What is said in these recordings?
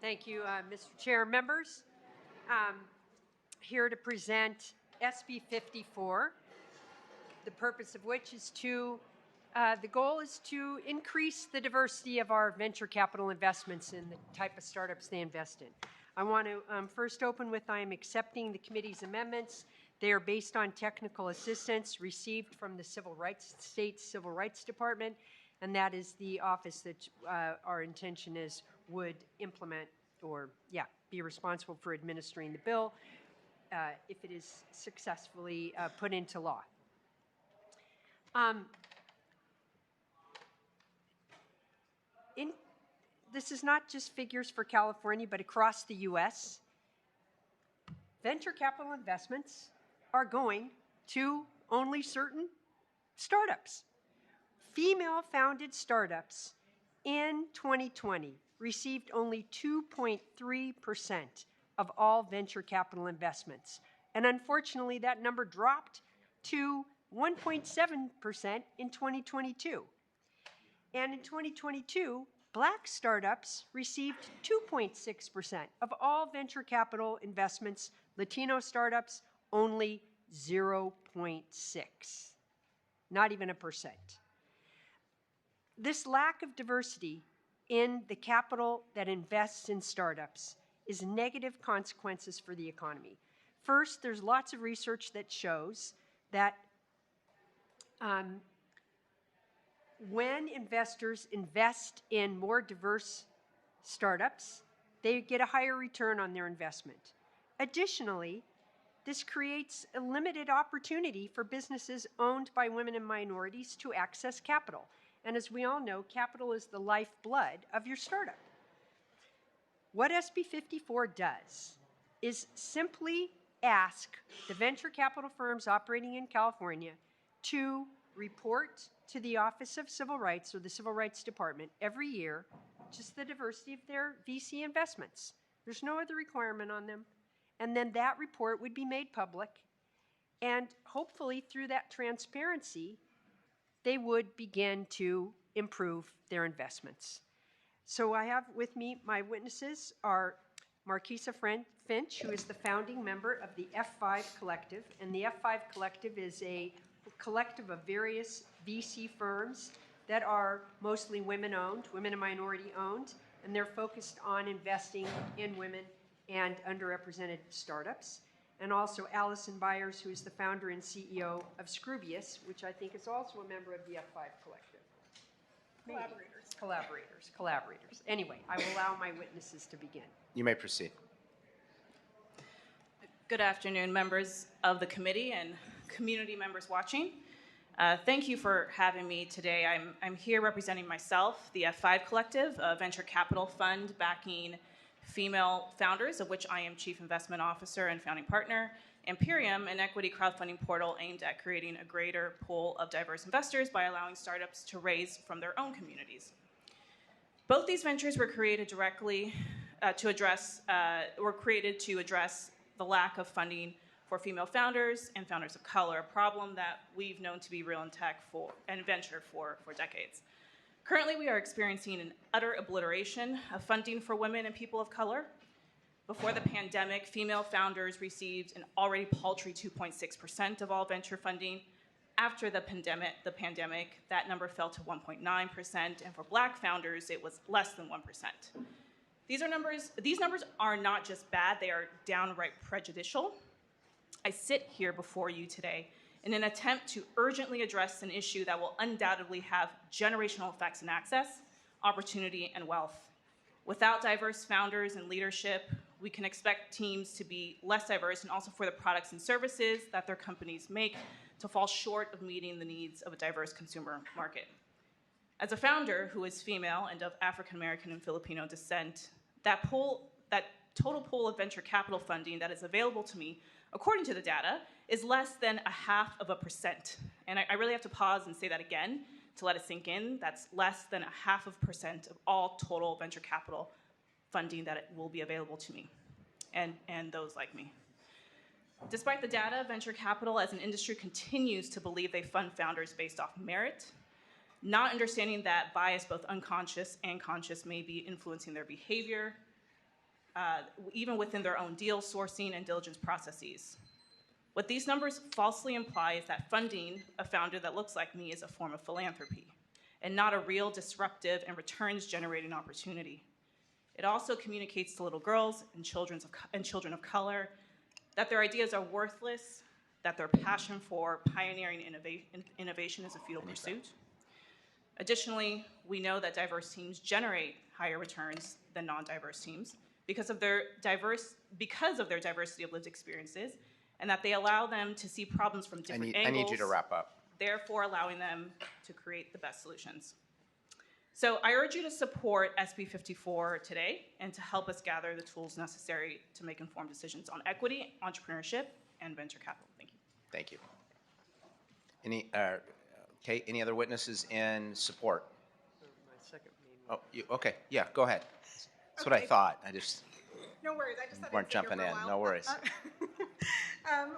Thank you, Mr. Chair. Members, here to present SB 54, the purpose of which is to, the goal is to increase the diversity of our venture capital investments in the type of startups they invest in. I want to first open with I am accepting the committee's amendments. They are based on technical assistance received from the State Civil Rights Department, and that is the office that our intention is would implement or, be responsible for administering the bill if it is successfully put into law. This is not just figures for California, but across the U.S. Venture capital investments are going to only certain startups. Female-founded startups in 2020 received only 2.3% of all venture capital investments. And unfortunately, that number dropped to 1.7% in 2022. And in 2022, Black startups received 2.6% of all venture capital investments. Latino startups, only 0.6%. Not even a percent. This lack of diversity in the capital that invests in startups is negative consequences for the economy. First, there's lots of research that shows that when investors invest in more diverse startups, they get a higher return on their investment. Additionally, this creates a limited opportunity for businesses owned by women and minorities to access capital. And as we all know, capital is the lifeblood of your startup. What SB 54 does is simply ask the venture capital firms operating in California to report to the Office of Civil Rights or the Civil Rights Department every year just the diversity of their VC investments. There's no other requirement on them. And then that report would be made public. And hopefully through that transparency, they would begin to improve their investments. So I have with me my witnesses are Marquisa Finch, who is the founding member of the F5 Collective. And the F5 Collective is a collective of various VC firms that are mostly women-owned, women and minority-owned, and they're focused on investing in women and underrepresented startups. And also Allison Byers, who is the founder and CEO of Scroobius, which I think is also a member of the F5 Collective. Maybe. Collaborators. Anyway, I will allow my witnesses to begin. You may proceed. Good afternoon, members of the committee and community members watching. Thank you for having me today. I'm here representing myself, the F5 Collective, a venture capital fund backing female founders, of which I am Chief Investment Officer and founding partner, Imperium, an equity crowdfunding portal aimed at creating a greater pool of diverse investors by allowing startups to raise from their own communities. Both these ventures were created directly to address the lack of funding for female founders and founders of color, a problem that we've known to be real in tech and venture for decades. Currently, we are experiencing an utter obliteration of funding for women and people of color. Before the pandemic, female founders received an already paltry 2.6% of all venture funding. After the pandemic, that number fell to 1.9%, and for Black founders, it was less than 1%. These numbers are not just bad, they are downright prejudicial. I sit here before you today in an attempt to urgently address an issue that will undoubtedly have generational effects in access, opportunity, and wealth. Without diverse founders and leadership, we can expect teams to be less diverse and also for the products and services that their companies make to fall short of meeting the needs of a diverse consumer market. As a founder who is female and of African American and Filipino descent, that total pool of venture capital funding that is available to me, according to the data, is less than 0.5%. And I really have to pause and say that again to let it sink in. That's less than 0.5% of all total venture capital funding that will be available to me and those like me. Despite the data, venture capital as an industry continues to believe they fund founders based off merit, not understanding that bias, both unconscious and conscious, may be influencing their behavior. even within their own deal sourcing and diligence processes. What these numbers falsely imply is that funding a founder that looks like me is a form of philanthropy and not a real disruptive and returns-generating opportunity. It also communicates to little girls and children of color that their ideas are worthless, that their passion for pioneering innovation is a futile pursuit. Additionally, we know that diverse teams generate higher returns than non-diverse teams because of their diversity of lived experiences, and that they allow them to see problems from different angles. I need you to wrap up. Therefore allowing them to create the best solutions. So I urge you to support SB 54 today and to help us gather the tools necessary to make informed decisions on equity, entrepreneurship, and venture capital. Thank you. Thank you. Any other witnesses in support? My second main Oh, okay, yeah, go ahead. That's what I thought. No worries. I just thought weren't I'd sit here jumping for a in. while. No worries.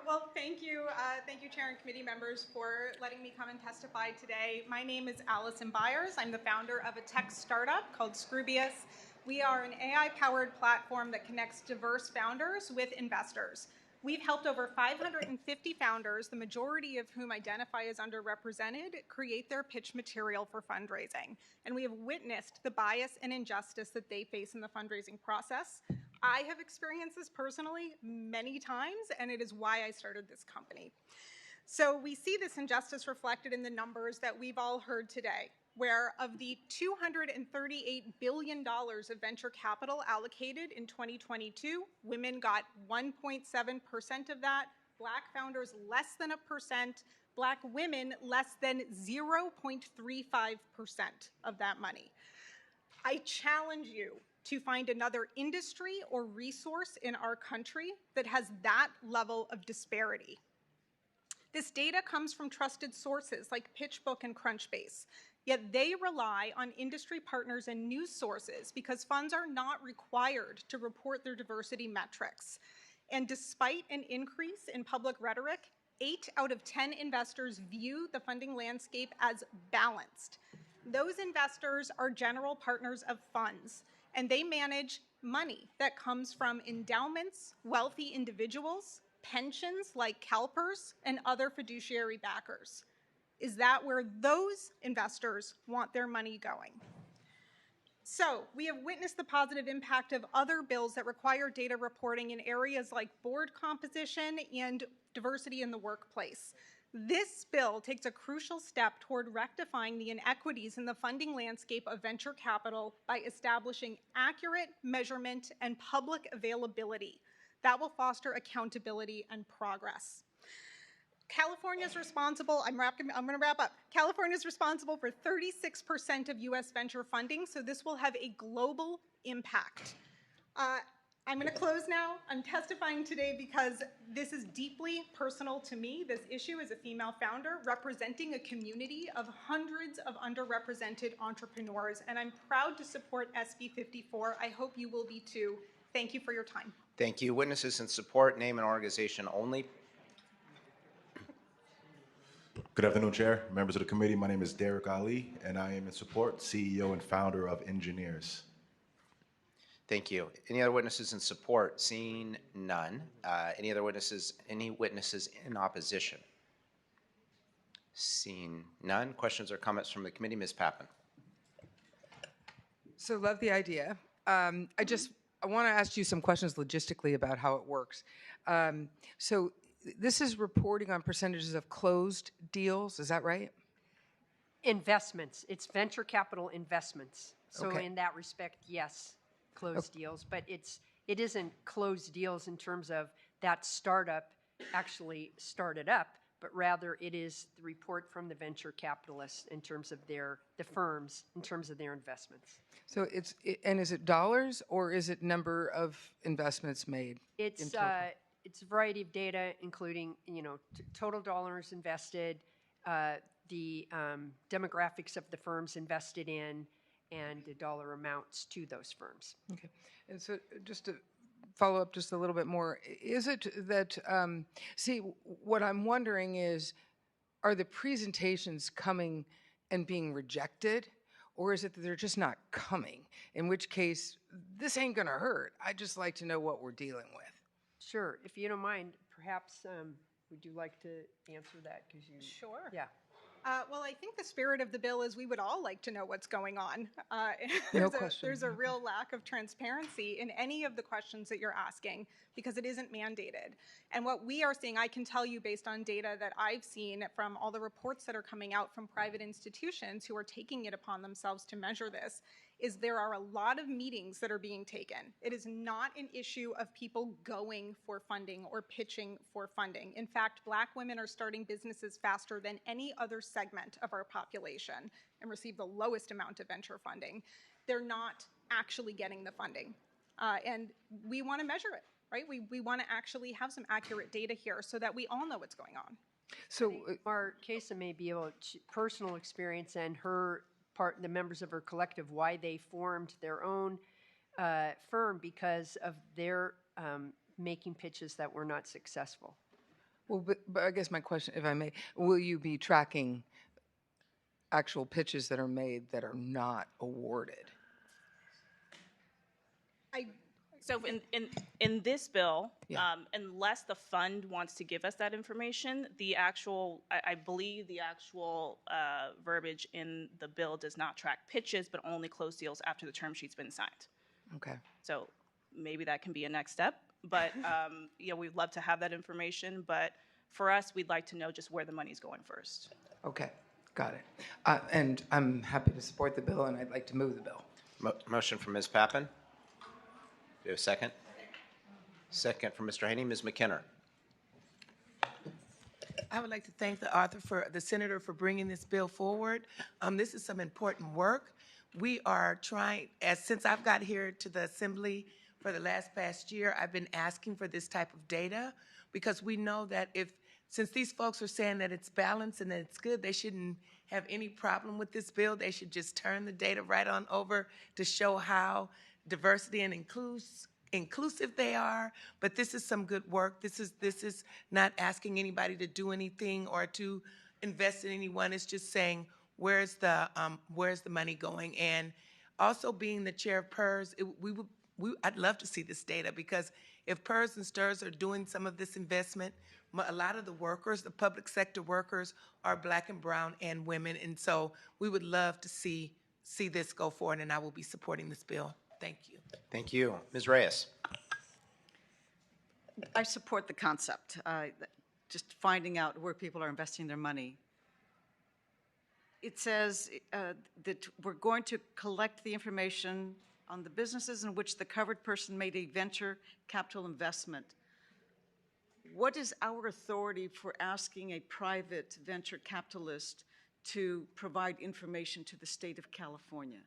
Well, thank you, Chair and committee members, for letting me come and testify today. My name is Allison Byers. I'm the founder of a tech startup called Scroobius. We are an AI-powered platform that connects diverse founders with investors. We've helped over 550 founders, the majority of whom identify as underrepresented, create their pitch material for fundraising. And we have witnessed the bias and injustice that they face in the fundraising process. I have experienced this personally many times, and it is why I started this company. So we see this injustice reflected in the numbers that we've all heard today, where of the $238 billion of venture capital allocated in 2022, women got 1.7% of that, Black founders less than 1%, Black women less than 0.35% of that money. I challenge you to find another industry or resource in our country that has that level of disparity. This data comes from trusted sources like PitchBook and Crunchbase, yet they rely on industry partners and news sources because funds are not required to report their diversity metrics. And despite an increase in public rhetoric, 8 out of 10 investors view the funding landscape as balanced. Those investors are general partners of funds, and they manage money that comes from endowments, wealthy individuals, pensions like CalPERS, and other fiduciary backers. Is that where those investors want their money going? So we have witnessed the positive impact of other bills that require data reporting in areas like board composition and diversity in the workplace. This bill takes a crucial step toward rectifying the inequities in the funding landscape of venture capital by establishing accurate measurement and public availability that will foster accountability and progress. California's responsible, I'm going to wrap up. California's responsible for 36% of US venture funding, so this will have a global impact. I'm going to close now. I'm testifying today because this is deeply personal to me. This issue is a female founder representing a community of hundreds of underrepresented entrepreneurs, and I'm proud to support SB 54. I hope you will be too. Thank you for your time. Thank you. Witnesses in support, name and organization only. Good afternoon, Chair, members of the committee. My name is Derek Ali, and I am in support, CEO and founder of Engineers. Thank you. Any other witnesses in support? Seeing none. Any witnesses in opposition? Seeing none. Questions or comments from the committee? Ms. Pappen. So love the idea. I want to ask you some questions logistically about how it works. So this is reporting on percentages of closed deals, is that right? Investments. It's venture capital investments. So Okay. in that respect, yes, closed deals. But it isn't closed deals in terms of that startup actually started up, but rather it is the report from the venture capitalists in terms of the firms, in terms of their investments. So and is it dollars or is it number of investments made? It's a variety of data, including total dollars invested, the demographics of the firms invested in, and the dollar amounts to those firms. Okay. And so just to follow up just a little bit more, is it that, what I'm wondering is, are the presentations coming and being rejected, Or is it that they're just not coming? In which case, this ain't going to hurt. I'd just like to know what we're dealing with. Sure. If you don't mind, perhaps would you like to answer that? Because you. Sure. Yeah. Well, I think the spirit of the bill is we would all like to know what's going on. No question. There's a real lack of transparency in any of the questions that you're asking because it isn't mandated. And what we are seeing, I can tell you based on data that I've seen from all the reports that are coming out from private institutions who are taking it upon themselves to measure this, is there are a lot of meetings that are being taken. It is not an issue of people going for funding or pitching for funding. In fact, Black women are starting businesses faster than any other segment of our population and receive the lowest amount of venture funding. They're not actually getting the funding. And we want to measure it, right? We want to actually have some accurate data here so that we all know what's going on. So, Marquesa may be able to, personal experience and the members of her collective, why they formed their own firm because of their making pitches that were not successful. well, but I guess my question, if I may, will you be tracking actual pitches that are made that are not awarded? So in this bill, Yeah. Unless the fund wants to give us that information, the actual, I believe the actual verbiage in the bill does not track pitches, but only close deals after the term sheet's been signed. Okay. So maybe that can be a next step, but we'd love to have that information, but for us, we'd like to know just where the money's going first. Okay. Got it. And I'm happy to support the bill, and I'd like to move the bill. Motion from Ms. Pappen. Do you have a second? Second from Mr. Haney. Ms. McKenna. I would like to thank the senator for bringing this bill forward. This is some important work. We are trying, since I've got here to the Assembly for the past year, I've been asking for this type of data because we know that since these folks are saying that it's balanced and that it's good, they shouldn't have any problem with this bill. They should just turn the data right on over to show how diversity and inclusive they are. But this is some good work. This is not asking anybody to do anything or to invest in anyone. It's just saying where's the money going. And also being the chair of PERS, I'd love to see this data because if PERS and STIRS are doing some of this investment, a lot of the workers, the public sector workers, are Black and brown and women. And so we would love to see this go forward, and I will be supporting this bill. Thank you. Thank you. Ms. Reyes. I support the concept, just finding out where people are investing their money. It says that we're going to collect the information on the businesses in which the covered person made a venture capital investment. What is our authority for asking a private venture capitalist to provide information to the state of California?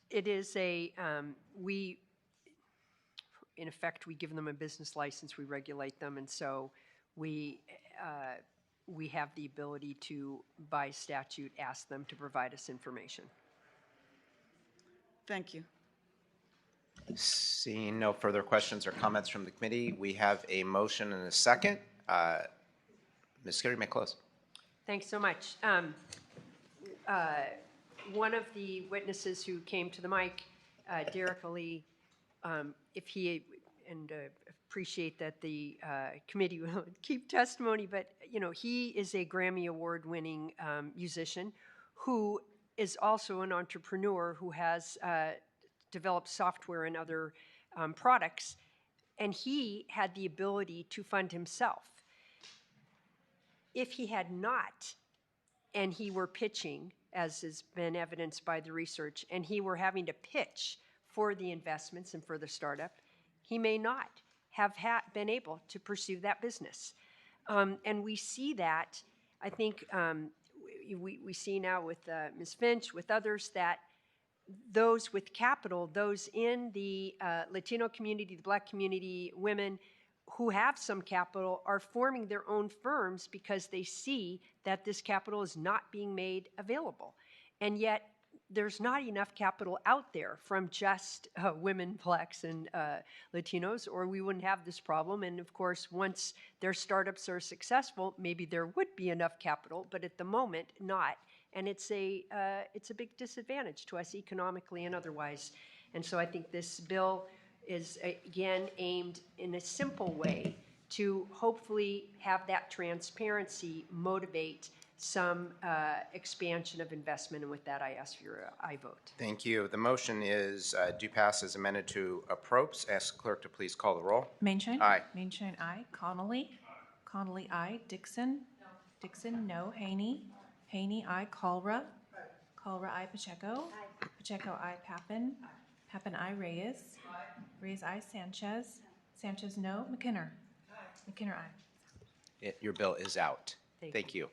It is in effect, we give them a business license, we regulate them, and so we have the ability to, by statute, ask them to provide us information. Thank you. Seeing no further questions or comments from the committee, we have a motion and a second. Ms. Scary, may close. Thanks so much. One of the witnesses who came to the mic, Derek Ali, if he, and appreciate that the committee will keep testimony, but he is a Grammy Award-winning musician who is also an entrepreneur who has developed software and other products, and he had the ability to fund himself. If he had not, and he were pitching, as has been evidenced by the research, and he were having to pitch for the investments and for the startup, he may not have been able to pursue that business. And we see that, I think we see now with Ms. Finch, with others, that those with capital, those in the Latino community, the Black community, women who have some capital are forming their own firms because they see that this capital is not being made available. And yet there's not enough capital out there from just women, Blacks, and Latinos, or we wouldn't have this problem. And of course, once their startups are successful, maybe there would be enough capital, but at the moment, not. and it's a big disadvantage to us economically and otherwise. And so I think this bill is, again, aimed in a simple way to hopefully have that transparency motivate some expansion of investment. And with that, I ask for your aye vote. Thank you. The motion is do pass as amended to appropriate. Ask clerk to please call the roll. Mainshine? Aye. Mainshine, aye. Connolly? Connolly, aye. Dixon? No. Dixon, no. Haney? Haney, aye. Calra? Calra, aye. Pacheco? Aye. Pacheco, aye. Pappen? Pappen, aye. Reyes? Aye. Reyes, aye. Sanchez? Sanchez, no. McKinner? Aye. McKinner, aye. Your bill is out. Thank Thank you.